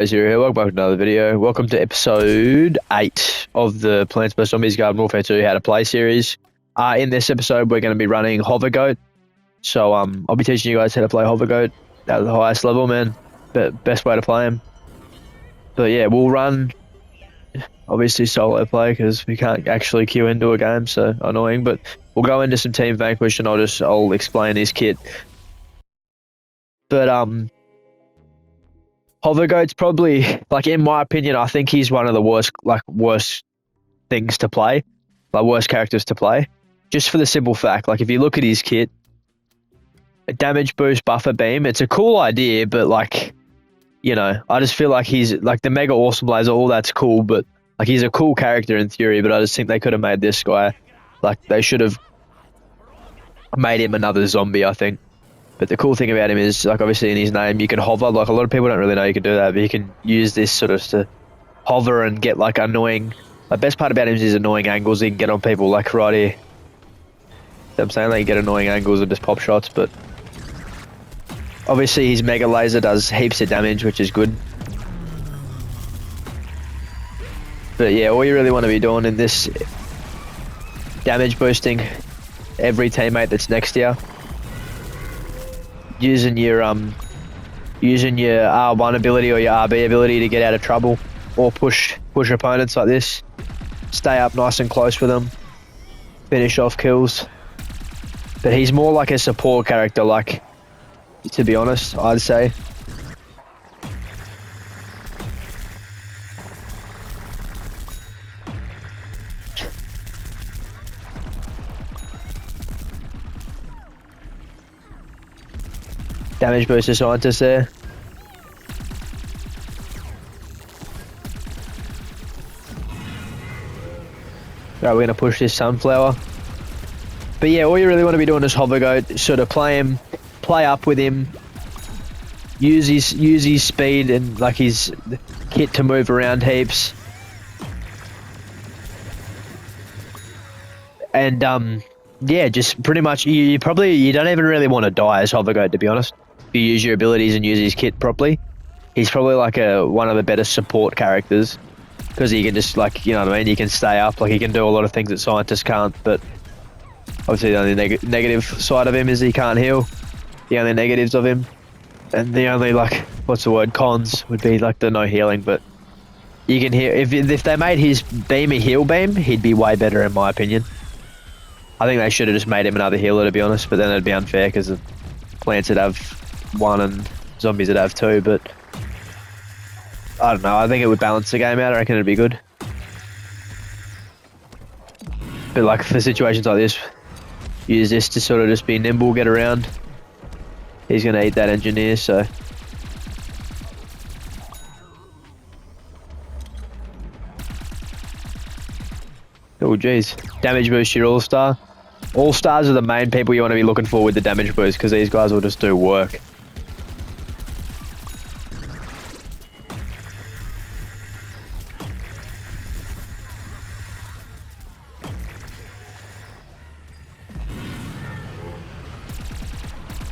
As you're here, welcome back to another video. Welcome to episode 8 of the Plants vs Zombies Garden Warfare 2 How to Play series. In this episode, we're going to be running Hover Goat. So I'll be teaching you guys how to play Hover Goat at the highest level, man. But best way to play him. But yeah, we'll run obviously solo play because we can't actually queue into a game, so annoying. But we'll go into some Team Vanquish and I'll explain his kit. But Hover Goat's probably, like, in my opinion, I think he's one of the worst things to play, like worst characters to play, just for the simple fact, like, if you look at his kit, a damage boost, buffer beam, it's a cool idea, but, like, you know, I just feel like he's, like, the mega awesome laser, all that's cool, but, like, he's a cool character in theory, but I just think they could have made this guy, like, they should have made him another zombie, I think. But the cool thing about him is, like, obviously in his name, you can hover. Like, a lot of people don't really know you can do that, but you can use this sort of to hover and get, like, annoying... The best part about him is his annoying angles he can get on people, like, right here. You know what I'm saying? Like, you get annoying angles and just pop shots, but... Obviously, his mega laser does heaps of damage, which is good. But yeah, all you really want to be doing in this... damage boosting every teammate that's next to you. Using your R1 ability or your RB ability to get out of trouble or push opponents like this. Stay up nice and close with them. Finish off kills. But he's more like a support character, like, to be honest, I'd say. Damage booster scientist there. Right, we're going to push this sunflower. But yeah, all you really want to be doing is Hover Goat, sort of play up with him, use his speed and, like, his kit to move around heaps. And yeah, just pretty much you don't even really want to die as Hover Goat, to be honest. If you use your abilities and use his kit properly, he's probably like one of the better support characters because he can just, like, you know what I mean, you can stay up, like, he can do a lot of things that scientists can't. But obviously the only negative side of him is he can't heal. The only negatives of him, and the only, like, what's the word, cons would be like the no healing. But you can heal if they made his beam a heal beam, he'd be way better in my opinion. I think they should have just made him another healer, to be honest, but then it'd be unfair because the plants would have one and zombies would have two. But I don't know, I think it would balance the game out. I reckon it'd be good. But, like, for situations like this, use this to sort of just be nimble, get around. He's going to eat that engineer, so... Oh, geez. Damage boost your all-star. All-stars are the main people you want to be looking for with the damage boost, because these guys will just do work.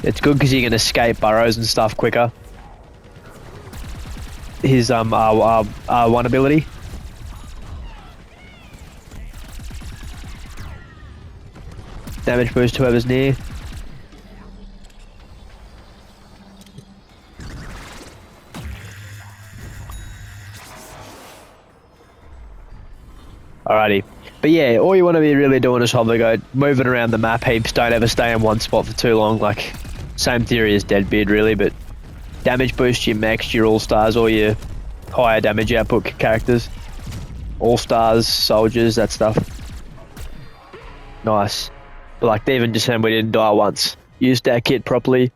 It's good because you can escape burrows and stuff quicker. His R1 ability. Damage boost whoever's near. Alrighty. But yeah, all you want to be really doing is Hover Goat, moving around the map heaps, don't ever stay in one spot for too long, like, same theory as Deadbeard really, but damage boost your mechs, your all-stars, or your higher damage output characters. All-stars, soldiers, that stuff. Nice. But, like, even just saying we didn't die once. Used our kit properly,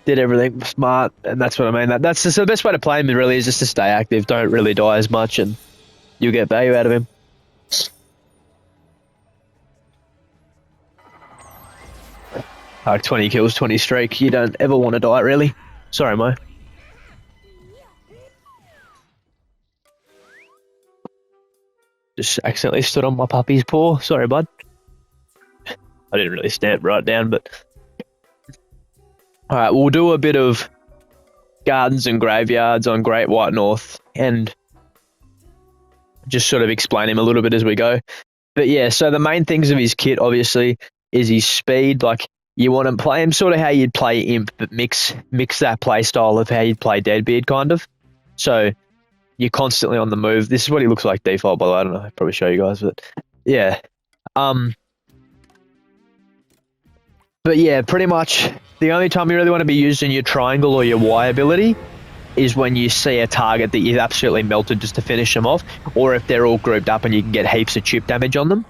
did everything smart, and that's what I mean. That's the best way to play him really, is just to stay active, don't really die as much, and you'll get value out of him. Like 20 kills, 20 streak, you don't ever want to die really. Sorry, Mo. Just accidentally stood on my puppy's paw. Sorry, bud. I didn't really stand right down, but... Alright, we'll do a bit of gardens and graveyards on Great White North, and just sort of explain him a little bit as we go. But yeah, so the main things of his kit, obviously, is his speed. Like, you want to play him sort of how you'd play Imp, but mix that play style of how you'd play Deadbeard, kind of. So you're constantly on the move. This is what he looks like default, by the way. I don't know. I'll probably show you guys, but yeah. But yeah, pretty much the only time you really want to be using your triangle or your Y ability is when you see a target that you've absolutely melted just to finish them off, or if they're all grouped up and you can get heaps of chip damage on them.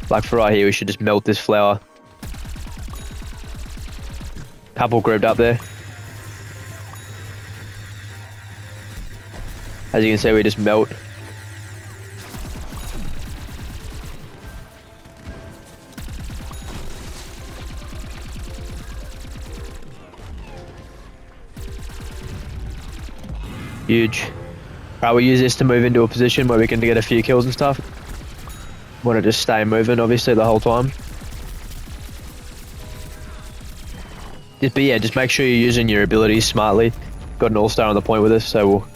Like for right here, we should just melt this flower. Couple grouped up there. As you can see, we just melt. Huge. Right, we'll use this to move into a position where we can get a few kills and stuff. Want to just stay moving, obviously, the whole time. But yeah, just make sure you're using your abilities smartly. Got an all-star on the point with us, so we'll...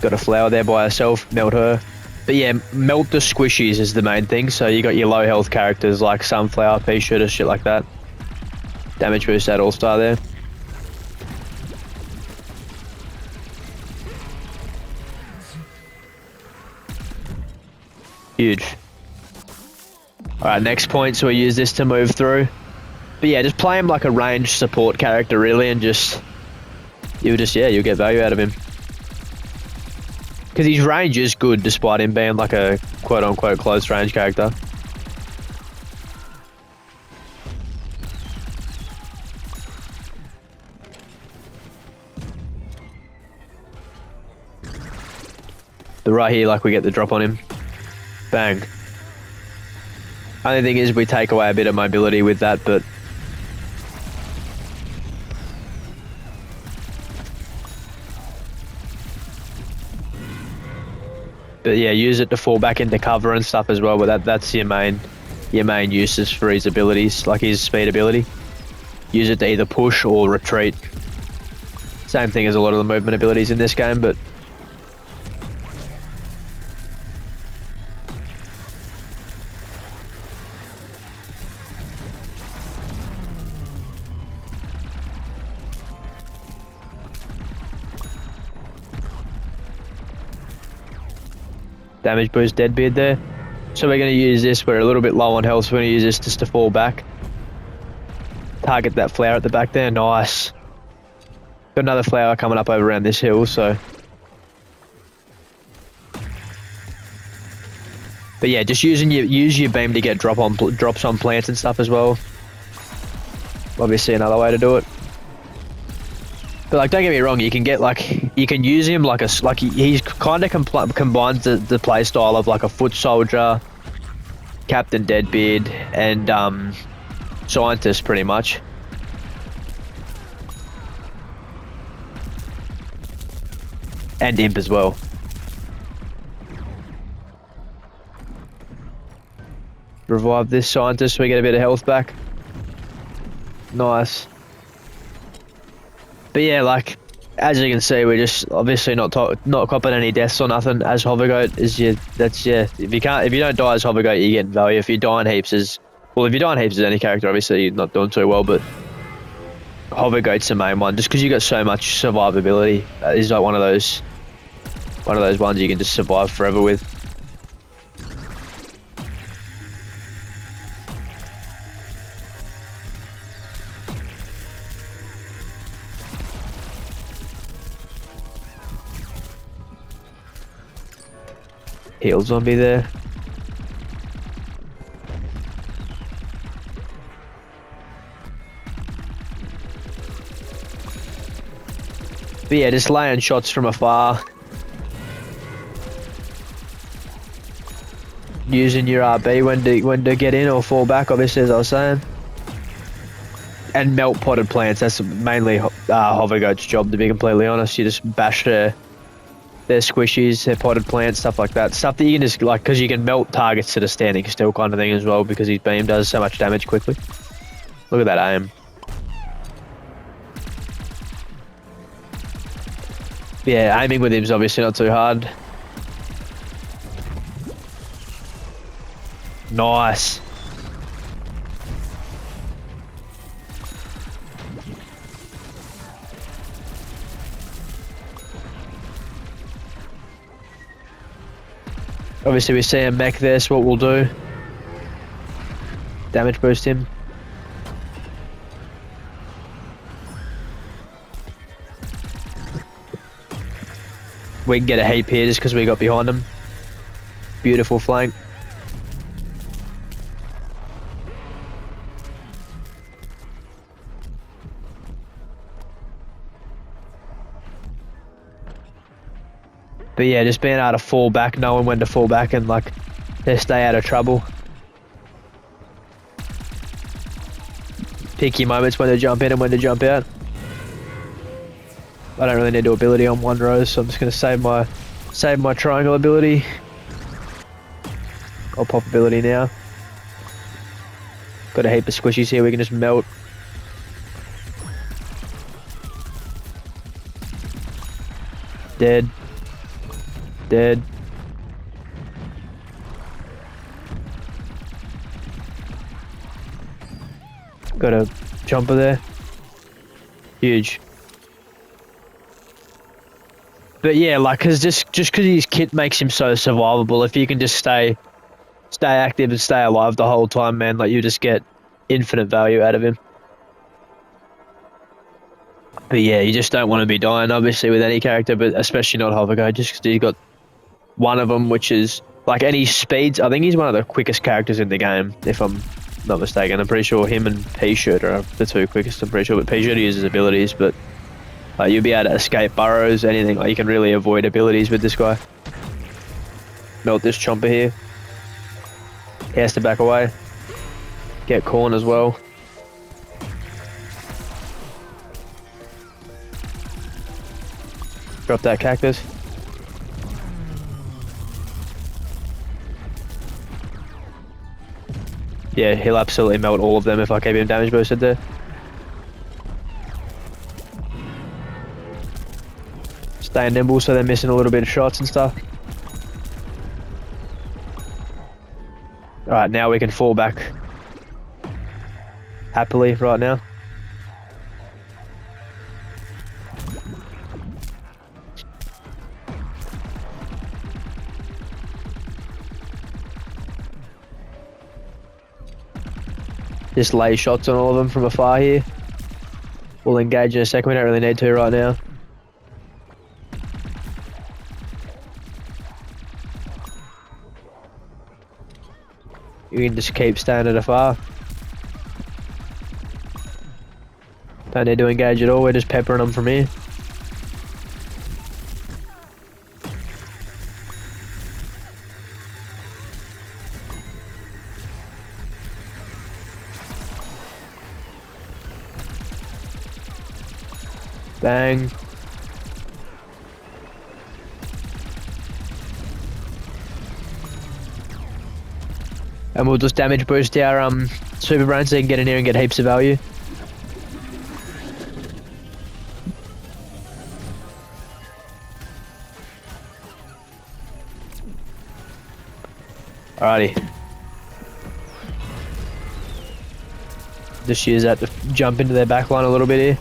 Got a flower there by herself, melt her. But yeah, melt the squishies is the main thing. So you got your low health characters like Sunflower, Pea Shooter, shit like that. Damage boost that all-star there. Huge. Alright, next point, so we use this to move through. But yeah, just play him like a ranged support character really, and just... you'll get value out of him. Because his range is good despite him being like a quote-unquote close range character. But right here, like, we get the drop on him. Bang. Only thing is we take away a bit of mobility with that, but... But yeah, use it to fall back into cover and stuff as well, but that's your main uses for his abilities, like his speed ability. Use it to either push or retreat. Same thing as a lot of the movement abilities in this game, but... Damage boost Deadbeard there. So we're going to use this, we're a little bit low on health, so we're going to use this just to fall back. Target that flower at the back there, nice. Got another flower coming up over around this hill, so... But yeah, just use your beam to get drops on plants and stuff as well. Obviously another way to do it. But like, don't get me wrong, you can get like, you can use him like he's kind of combines the play style of like a foot soldier, Captain Deadbeard, and scientist pretty much. And imp as well. Revive this scientist so we get a bit of health back. Nice. But yeah, like, as you can see, we're just obviously not copping any deaths or nothing. As Hovergoat is if you don't die as Hovergoat, you get value. If you die in heaps as any character, obviously you're not doing too well. But Hovergoat's the main one, just because you got so much survivability. He's like one of those ones you can just survive forever with. Heal zombie there. But yeah, just laying shots from afar. Using your RB when to get in or fall back, obviously, as I was saying. And melt potted plants. That's mainly Hovergoat's job, to be completely honest. You just bash They're squishies, they're potted plants, stuff like that. Stuff that you can just, like, because you can melt targets that are standing still kind of thing as well, because his beam does so much damage quickly. Look at that aim. Yeah, aiming with him is obviously not too hard. Nice. Obviously we see a mech there, so what we'll do, damage boost him. We can get a heap here just because we got behind him. Beautiful flank. But yeah, just being able to fall back, knowing when to fall back and like to stay out of trouble. Pick your moments when to jump in and when to jump out. I don't really need to ability on one row, so I'm just gonna save my triangle ability. I'll pop ability now. Got a heap of squishies here we can just melt. Dead. Dead. Got a jumper there. Huge. But yeah, like, cause just cause his kit makes him so survivable. If you can just stay active and stay alive the whole time, man, like you just get infinite value out of him. But yeah, you just don't want to be dying, obviously, with any character, but especially not Hoverguard, just because he's got one of them, which is, like, any speeds. I think he's one of the quickest characters in the game, if I'm not mistaken. I'm pretty sure him and P-Shirt are the two quickest, I'm pretty sure, but P-Shirt uses abilities, but you'll be able to escape burrows, anything. Like, you can really avoid abilities with this guy. Melt this chomper here. He has to back away. Get corn as well. Drop that cactus. Yeah, he'll absolutely melt all of them if I keep him damage boosted there. Staying nimble so they're missing a little bit of shots and stuff. Alright, now we can fall back happily right now. Just lay shots on all of them from afar here. We'll engage in a second, we don't really need to right now. You can just keep staying at afar. Don't need to engage at all, we're just peppering them from here. Bang. And we'll just damage boost our super brain so you can get in here and get heaps of value. Alrighty. Just use that to jump into their backline a little bit here.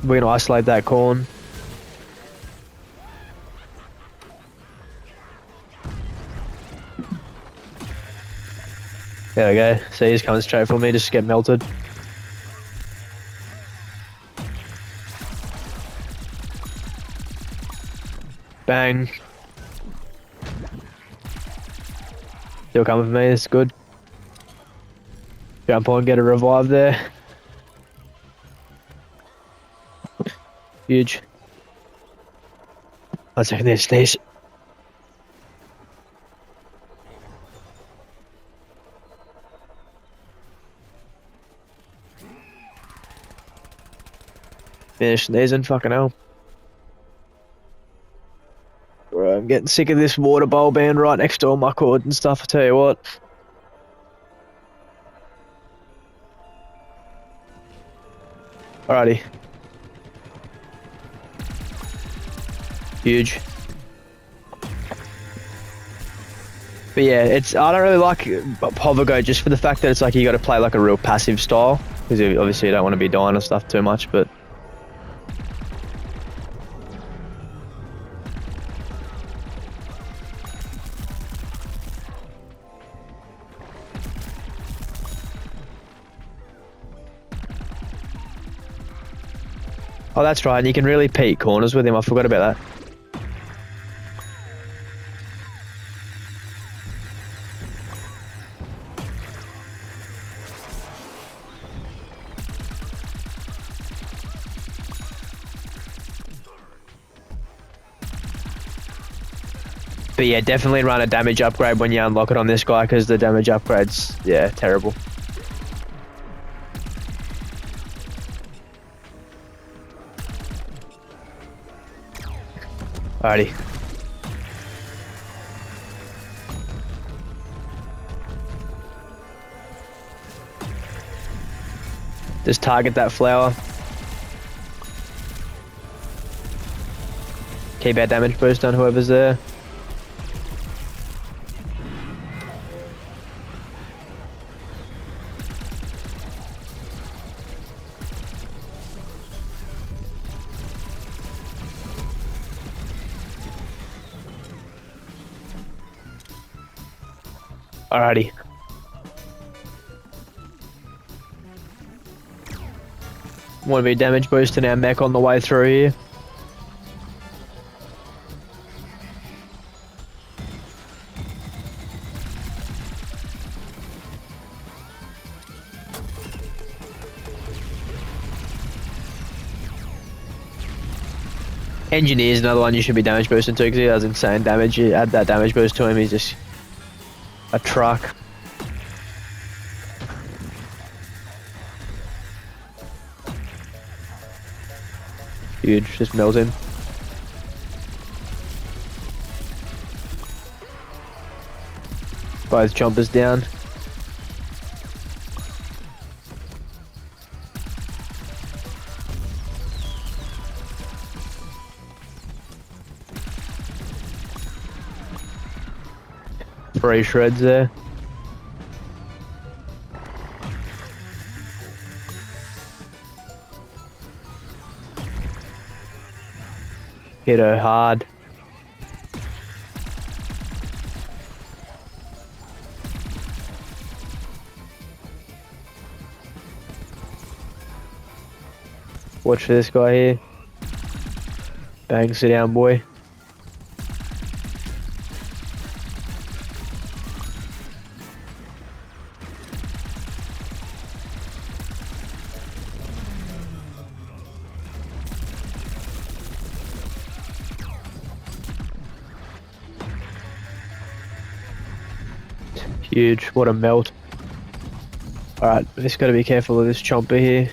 We're gonna isolate that corn. There we go. See, he's coming straight for me, just get melted. Bang. Still coming for me, it's good. Jump on, get a revive there. Huge. 1 second there, sneeze. Finish sneezing, fucking hell. I'm getting sick of this water bowl being right next to all my cords and stuff, I tell you what. Alrighty. Huge. But yeah, I don't really like Povigo just for the fact that it's like you got to play like a real passive style, because obviously you don't want to be dying and stuff too much, but oh, that's right, and you can really peek corners with him. I forgot about that. But yeah, definitely run a damage upgrade when you unlock it on this guy, because the damage upgrade's, yeah, terrible. Alrighty. Just target that flower. Keep our damage boost on whoever's there. Alrighty. Want to be damage boosting our mech on the way through here. Engineer's another one you should be damage boosting too, because he does insane damage. You add that damage boost to him, he's just a truck. Huge, just melts him. Both chompers down. Three shreds there. Hit her hard. Watch for this guy here. Bang, sit down, boy. Huge, what a melt. Alright, just gotta be careful of this chomper here.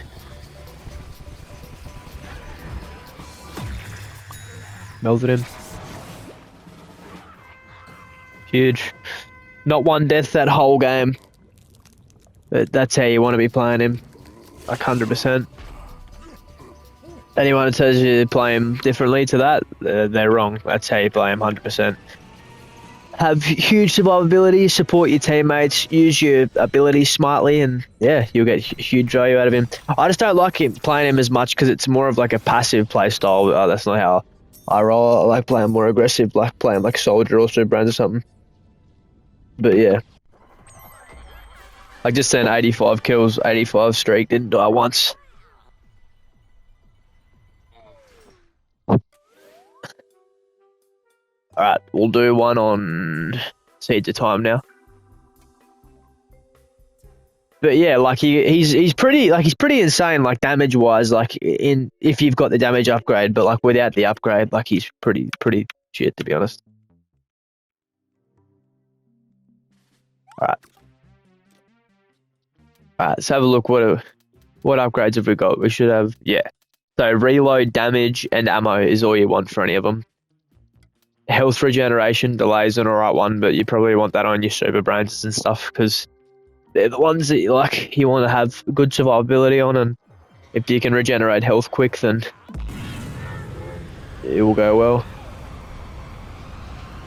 Melted him. Huge. Not one death that whole game. But that's how you want to be playing him. Like 100%. Anyone that tells you to play him differently to that, they're wrong. That's how you play him 100%. Have huge survivability, support your teammates, use your abilities smartly, and yeah, you'll get huge value out of him. I just don't like playing him as much because it's more of like a passive play style. That's not how I roll. I like playing more aggressive, like playing like Soldier or Suburbs or something. But yeah. Like just saying 85 kills, 85 streak, didn't die once. Alright, we'll do one on Seeds of Time now. But yeah, like he's pretty insane, like damage wise, like if you've got the damage upgrade, but like without the upgrade, like he's pretty shit, to be honest. Alright. Alright, let's have a look. What upgrades have we got? We should have, yeah. So reload, damage, and ammo is all you want for any of them. Health regeneration delay's an alright one, but you probably want that on your super brains and stuff because they're the ones that you want to have good survivability on, and if you can regenerate health quick, then it will go well.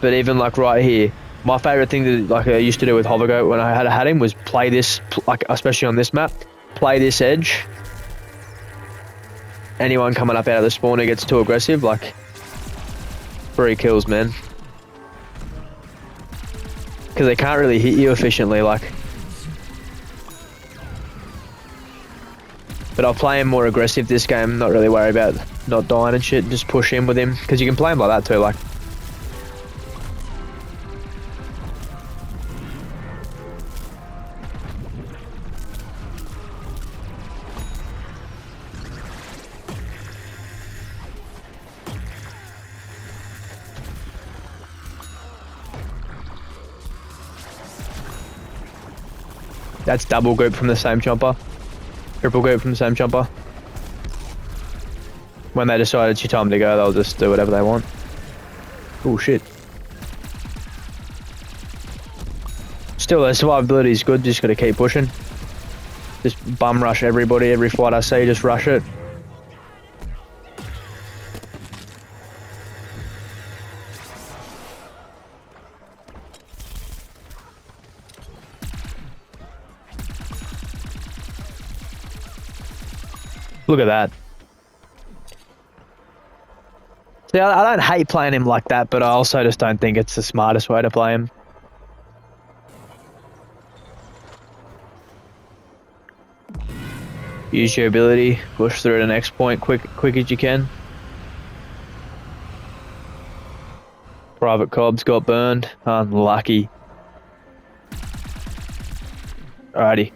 But even like right here, my favorite thing that like I used to do with Hovergoat when I had him was play this, like especially on this map, play this edge. Anyone coming up out of the spawner gets too aggressive, like 3 kills, man. Because they can't really hit you efficiently, like. But I'll play him more aggressive this game, not really worry about not dying and shit, just push in with him. Because you can play him like that too, like. That's double group from the same chomper. Triple group from the same chomper. When they decide it's your time to go, they'll just do whatever they want. Oh shit. Still, their survivability is good, just gotta keep pushing. Just bum rush everybody, every fight I see, just rush it. Look at that. See, I don't hate playing him like that, but I also just don't think it's the smartest way to play him. Use your ability, push through to the next point quick as you can. Private Cobbs got burned. Unlucky. Alrighty.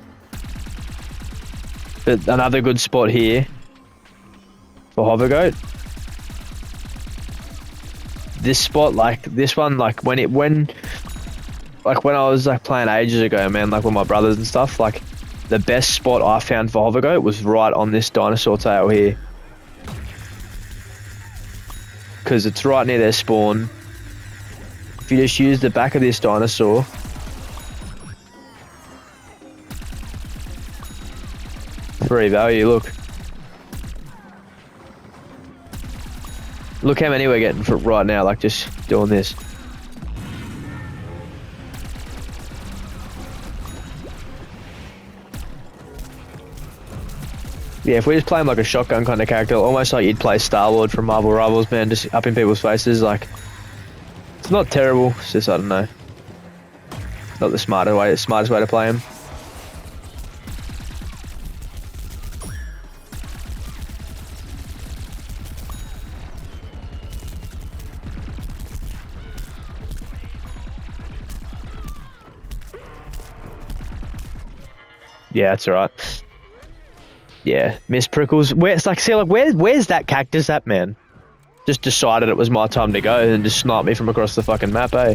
But another good spot here for Hovergoat. This spot, like this one, like when I was like playing ages ago, man, like with my brothers and stuff, like the best spot I found for Hovergoat was right on this dinosaur tail here. Because it's right near their spawn. If you just use the back of this dinosaur, free value, look. Look how many we're getting for right now, like just doing this. Yeah, if we just play him like a shotgun kind of character, almost like you'd play Star-Lord from Marvel Rivals, man, just up in people's faces, like, it's not terrible, it's just, I don't know, not the smartest way to play him. Yeah, that's alright. Yeah, Miss Prickles. Where's like, see, like, where's that cactus at, man? Just decided it was my time to go and just sniped me from across the fucking map, eh?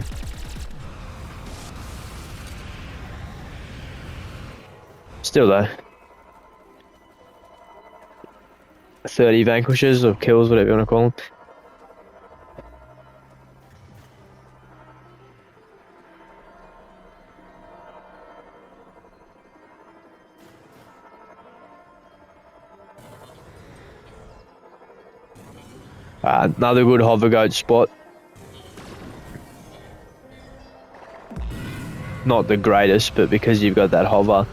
Still though. 30 vanquishes or kills, whatever you want to call them. Another good Hovergoat spot. Not the greatest, but because you've got that hover.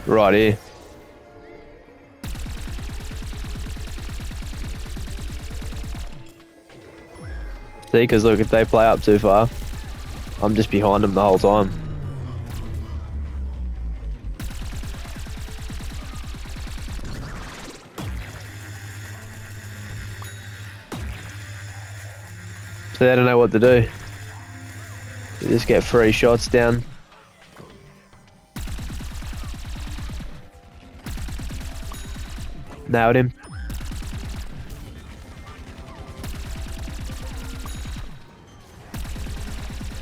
Right here. See, because look, if they play up too far, I'm just behind them the whole time. So they don't know what to do. They just get free shots down. Nailed him.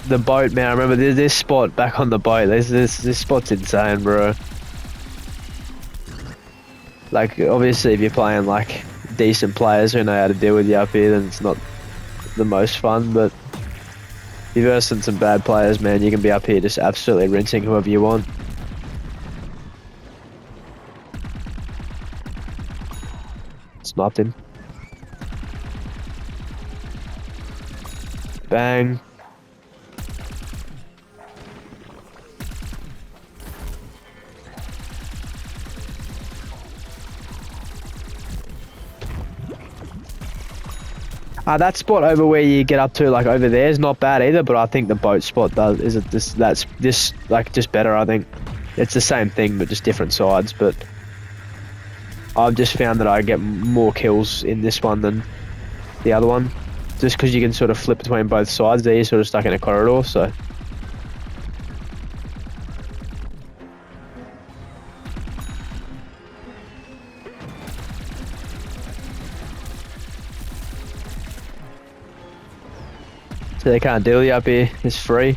The boat, man, I remember this spot back on the boat. This spot's insane, bro. Like, obviously if you're playing like decent players who know how to deal with you up here, then it's not the most fun. But if you're versing some bad players, man, you can be up here just absolutely rinsing whoever you want. Sniped him. Bang. That spot over where you get up to, like over there, is not bad either. But I think the boat spot that's just better. I think it's the same thing but just different sides. But I've just found that I get more kills in this one than the other one, just because you can sort of flip between both sides. There, you're sort of stuck in a corridor, so. So they can't deal with you up here. It's free.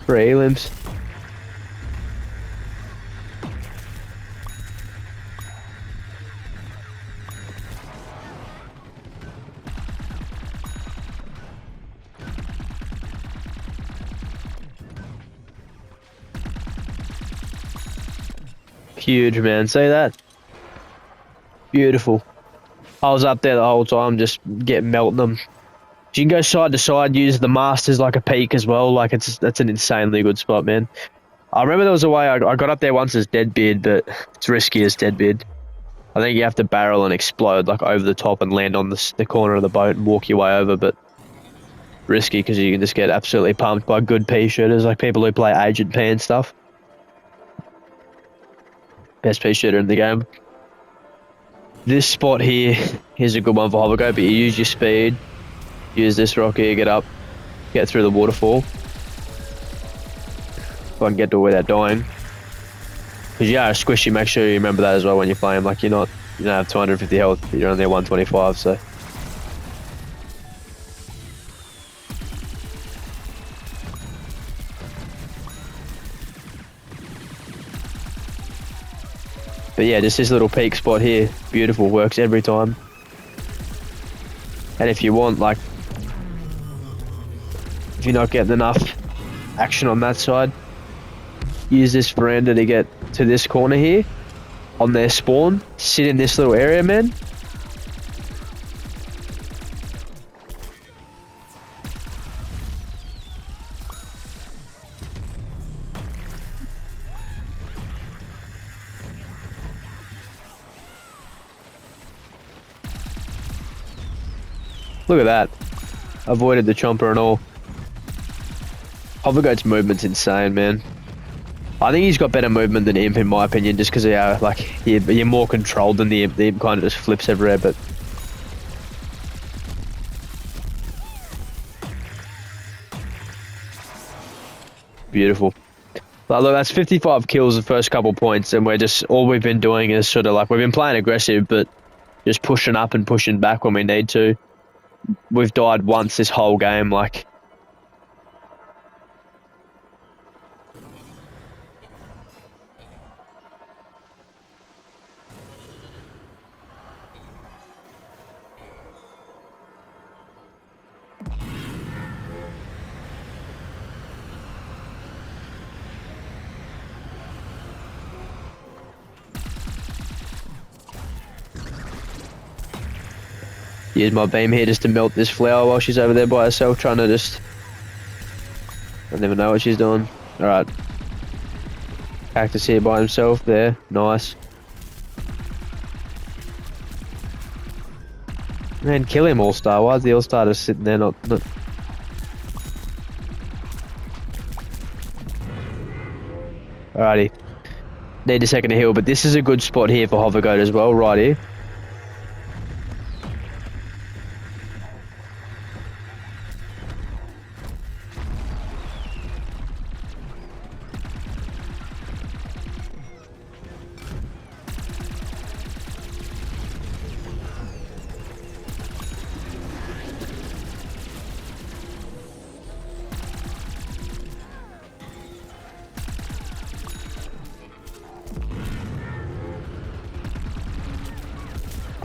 Free elims. Huge, man. See that? Beautiful. I was up there the whole time just melting them. You can go side to side, use the masters like a peak as well. Like that's an insanely good spot, man. I remember there was a way I got up there once as Deadbeard, but it's risky as Deadbeard. I think you have to barrel and explode like over the top and land on the corner of the boat and walk your way over, but risky because you can just get absolutely pumped by good P shooters, like people who play Agent P and stuff. Best P shooter in the game. This spot here is a good one for hovergo, but you use your speed, use this rock here, get through the waterfall. If I can get to without dying. Because you are squishy, make sure you remember that as well when you're playing. Like you don't have 250 health, but you're only 125, so. But yeah, just this little peak spot here, beautiful, works every time. And if you want, like, if you're not getting enough action on that side, use this veranda to get to this corner here, on their spawn, sit in this little area, man. Look at that. Avoided the chomper and all. Hovergoat's movement's insane, man. I think he's got better movement than Imp in my opinion, just because like you're more controlled than the Imp. The Imp kind of just flips everywhere, but beautiful. But look, that's 55 kills the first couple points, and all we've been doing is sort of like we've been playing aggressive, but just pushing up and pushing back when we need to. We've died once this whole game, like. Use my beam here just to melt this flower while she's over there by herself, trying to just... I never know what she's doing. Alright. Cactus here by himself there. Nice. Man, kill him, All-Star. Why is the All-Star just sitting there not... Alrighty. Need a second to heal, but this is a good spot here for Hovergoat as well, right here.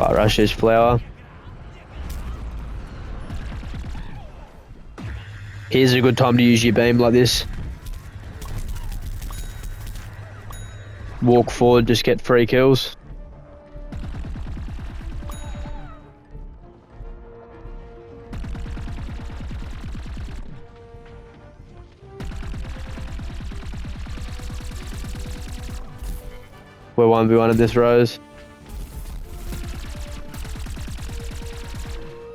Right, rush this flower. Here's a good time to use your beam like this. Walk forward, just get 3 kills. We're 1v1 in this rose.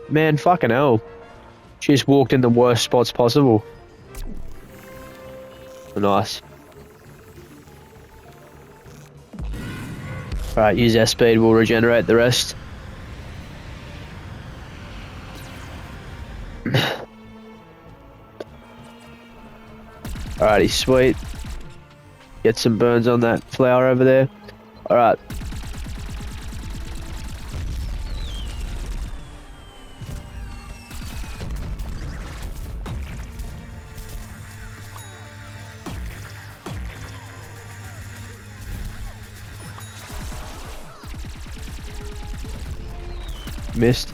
Man, fucking hell. She just walked in the worst spots possible. Nice. Alright, use our speed, we'll regenerate the rest. Alrighty, sweet. Get some burns on that flower over there. Alright. Missed.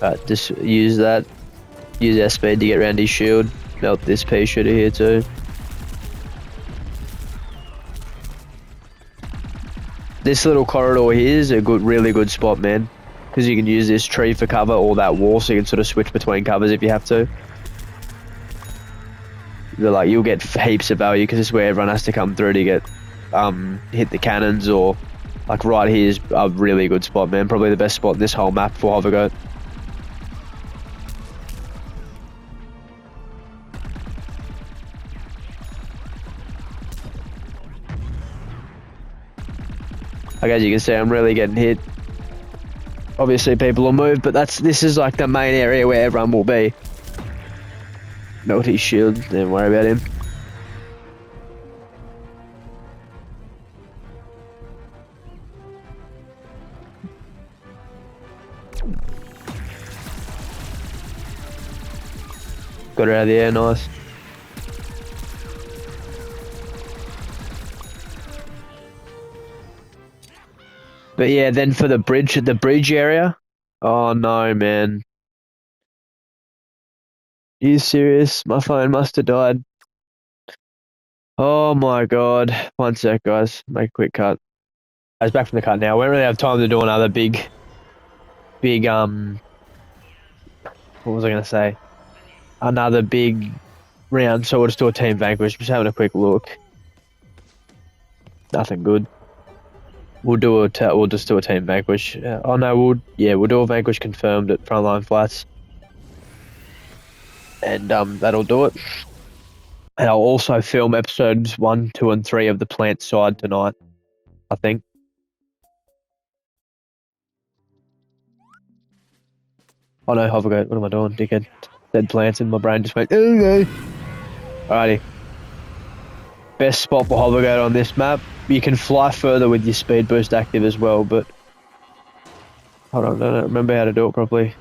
Alright, just use that. Use our speed to get around his shield. Melt this pea shooter here too. This little corridor here is a really good spot, man. Because you can use this tree for cover or that wall, so you can sort of switch between covers if you have to. But like, you'll get heaps of value because this is where everyone has to come through to get hit the cannons, or like right here is a really good spot, man. Probably the best spot in this whole map for Hovergoat. Like, as you can see, I'm really getting hit. Obviously people will move, but this is like the main area where everyone will be. Melt his shield, don't worry about him. Got her out of the air, nice. But yeah, then for the bridge area. Oh no, man. Are you serious? My phone must have died. Oh my god. 1 sec, guys. Make a quick cut. I was back from the cut now. We don't really have time to do another big, what was I gonna say? Another big round, so we'll just do a team vanquish. Just having a quick look. Nothing good. We'll just do a team vanquish. Oh no, we'll do a vanquish confirmed at frontline flats, and that'll do it. And I'll also film episodes 1, 2, and 3 of the plant side tonight, I think. Oh no, Hovergoat, what am I doing, dickhead? Dead plants and my brain just went, oh no. Alrighty. Best spot for Hovergoat on this map. You can fly further with your speed boost active as well, but hold on, I don't remember how to do it properly.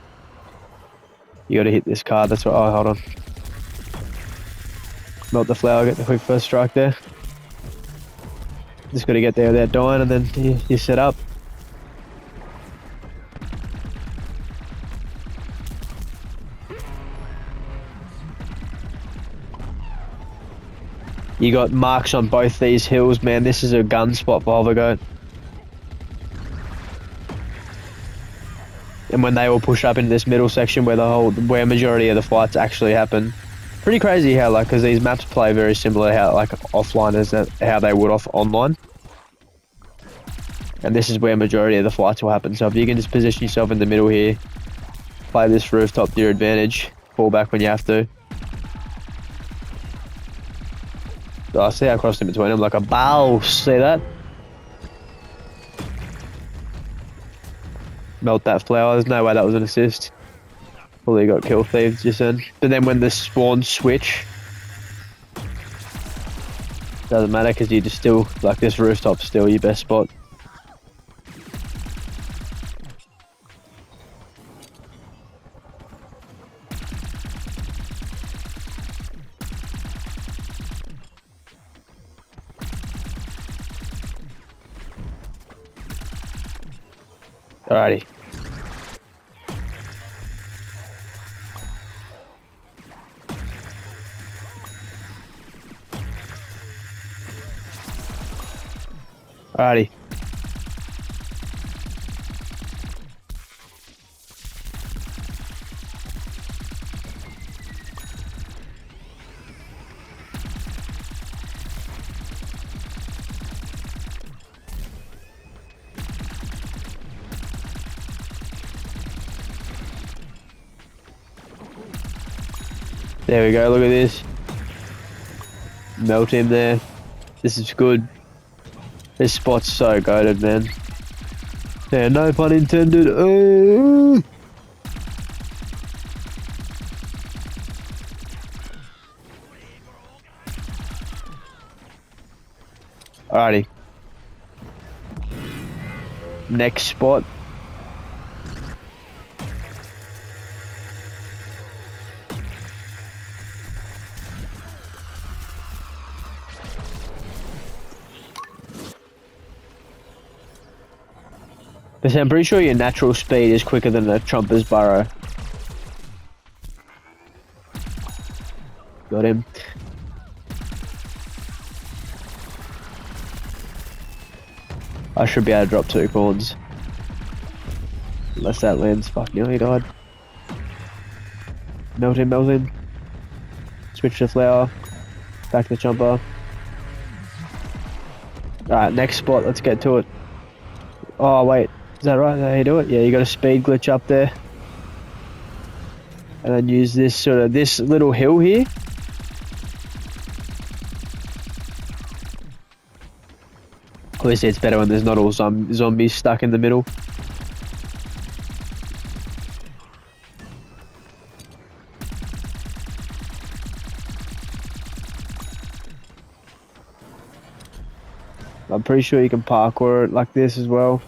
You gotta hit this card, that's right. Oh, hold on. Melt the flower, get the quick first strike there. Just gotta get there without dying, and then you set up. You got marks on both these hills, man. This is a gun spot for Hovergoat. And when they all push up into this middle section where majority of the fights actually happen. Pretty crazy how, like, because these maps play very similar how, like, offline as how they would online. And this is where majority of the fights will happen. So if you can just position yourself in the middle here, play this rooftop to your advantage, fall back when you have to. Oh, see how I crossed in between them like a bow. See that? Melt that flower. There's no way that was an assist. Probably got kill thieves just then. But then when the spawns switch, Doesn't matter because you just still, like, this rooftop's still your best spot. Alrighty. Alrighty. There we go, look at this. Melt him there. This is good. This spot's so goated, man. Yeah, no pun intended. Alrighty. Next spot. But I'm pretty sure your natural speed is quicker than a trumper's burrow. Got him. I should be able to drop 2 corns. Unless that lands. Fuck, nearly died. Melt him, melt him. Switch to flower. Back to the jumper. Alright, next spot. Let's get to it. Oh, wait. Is that right? Is that how you do it? Yeah, you got a speed glitch up there. And then use this sort of, this little hill here. Obviously it's better when there's not all zombies stuck in the middle. I'm pretty sure you can parkour it like this as well.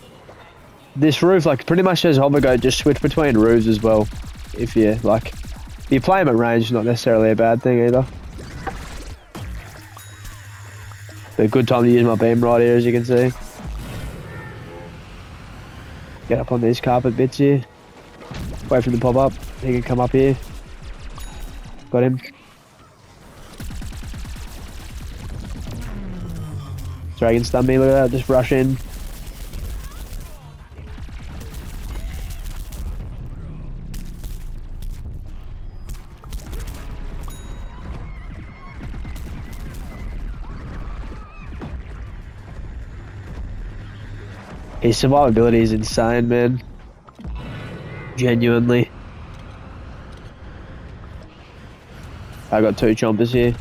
This roof, like, pretty much says hovergoat, just switch between roofs as well. If you, like, if you play them at range, not necessarily a bad thing either. But a good time to use my beam right here, as you can see. Get up on these carpet bits here. Wait for them to pop up. He can come up here. Got him. Sorry, he can stun me, look at that, just rush in. His survivability is insane, man. Genuinely. I got 2 chompers here.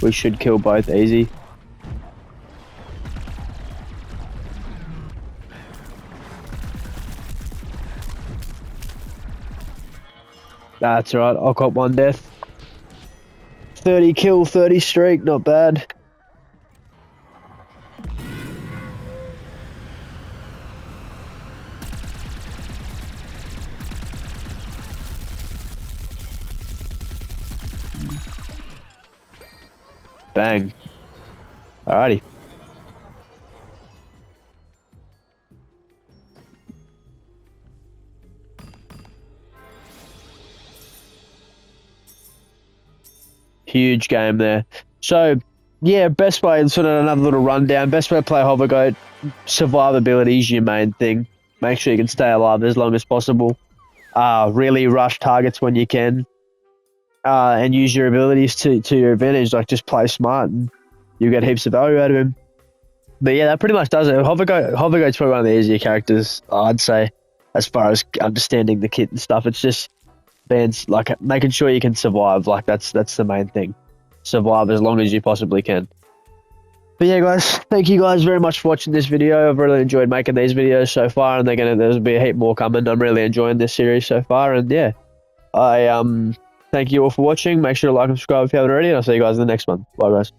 We should kill both easy. That's right, I'll cop 1 death. 30 kill, 30 streak, not bad. Bang. Alrighty. Huge game there. So, yeah, best way, sort of another little rundown. Best way to play Hovergoat, survivability is your main thing. Make sure you can stay alive as long as possible. Really rush targets when you can. And use your abilities to your advantage, like just play smart and you get heaps of value out of him. But yeah, that pretty much does it. Hovergoat's probably one of the easier characters, I'd say, as far as understanding the kit and stuff. It's just bands like making sure you can survive. Like that's the main thing. Survive as long as you possibly can. But yeah, guys, thank you guys very much for watching this video. I've really enjoyed making these videos so far, and there'll be a heap more coming. I'm really enjoying this series so far, and yeah, Thank you all for watching. Make sure to like and subscribe if you haven't already, and I'll see you guys in the next one. Bye, guys.